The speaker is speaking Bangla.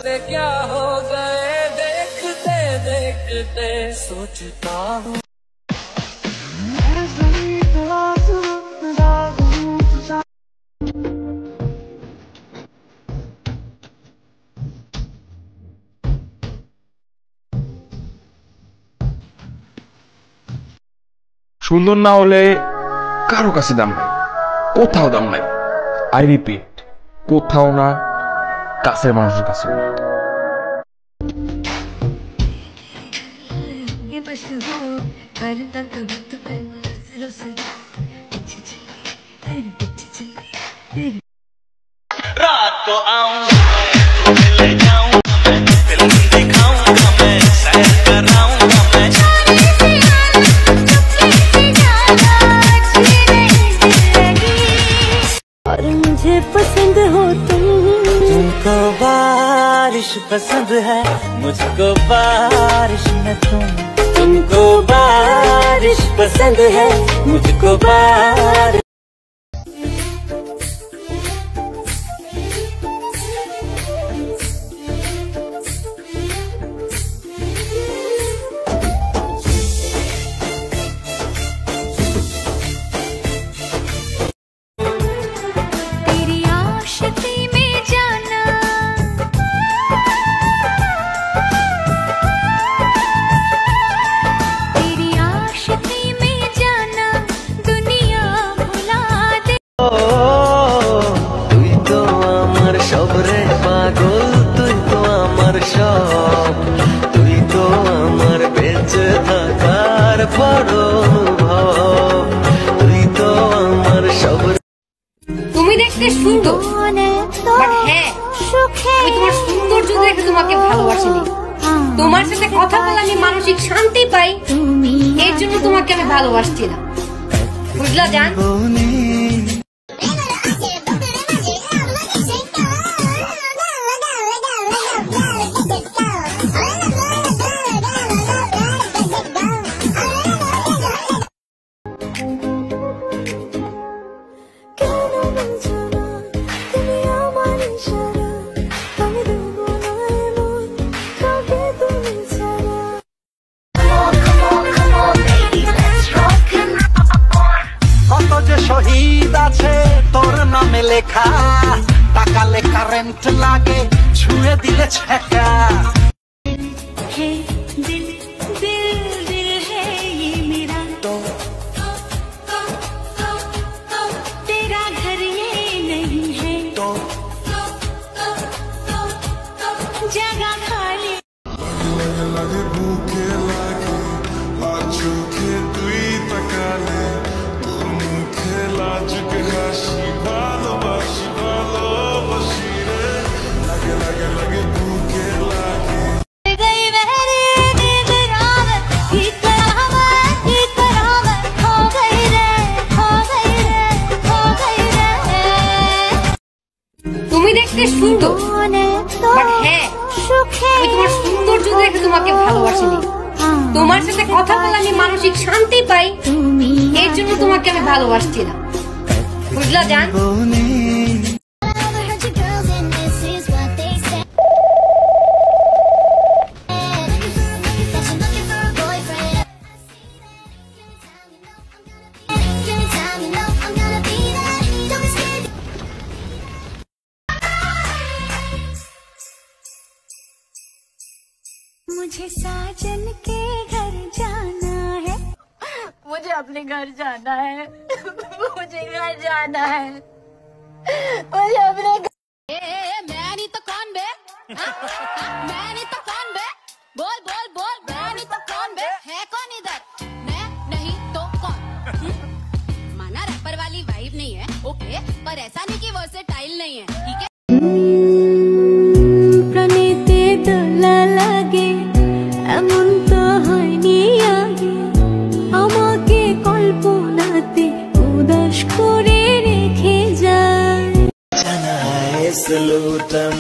रिश्ते क्या हो गए देखते देखते सोचता हूँ। সুন্দর না হলে কারো কাছে দাম নাই, কোথাও দাম নাই। আই রিপিট, কোথাও না, কাছের মানুষের কাছে না। रात को आऊंगा तो मिल जाऊंगा मैं, फिल्म दिखाऊंगा मैं, सैर कराऊंगा मैं। और मुझे पसंद हो तुम, तुमको बारिश पसंद है, मुझको बारिश में तुम। तुमको बारिश पसंद है, मुझको बारिश। তুমি দেখতে সুন্দর, বাট হ্যাঁ আমি তোমার সৌন্দর্য দেখে তোমাকে ভালোবাসিনি। তোমার সাথে কথা বলে আমি মানসিক শান্তি পাই, এর জন্য তোমাকে আমি ভালোবাসছি না, বুঝলা জান? শহীদ আছে তোর নামে লেখা, টাকালে কারেন্ট লাগে, ছুঁয়ে দিলে ছেঁকা। दिल दिल दिल है ये मेरा, तो तेरा घर ये नहीं है, तो जगह खाली। लगे भूखे लागे लाजू के तुई तकाले, তোর মুখে লাজুকে হাসি, ভালোবাসি ভালোবাসি রে, লাগে লাগে লাগে বুকে লাগে। তুমি দেখতে সুন্দর, বাট হ্যাঁ আমি তোমার সৌন্দর্য দেখে তোমাকে ভালোবাসিনি। তোমার সাথে কথা বলে আমি মানসিক শান্তি পাই, এর জন্য তোমাকে আমি ভালোবাসছি না, বুঝলা জান? मुझे साजन के घर जाना है, मुझे अपने घर जाना है, मुझे घर जाना है, मुझे अपने मैं नहीं तो कौन बे, मैं नहीं तो कौन बे, बोल बोल बोल, मैं नहीं तो कौन बे, है कौन इधर, मैं नहीं तो कौन। माना रैपर वाली वाइब नहीं है ओके, पर ऐसा नहीं कि वर्सेटाइल नहीं है, ठीक है? प्रणीते दोला लागे এমন তো হয়নি আগে, আমাকে কল্পনাতে উদাস করে রেখে যায়। জানা है सलूटम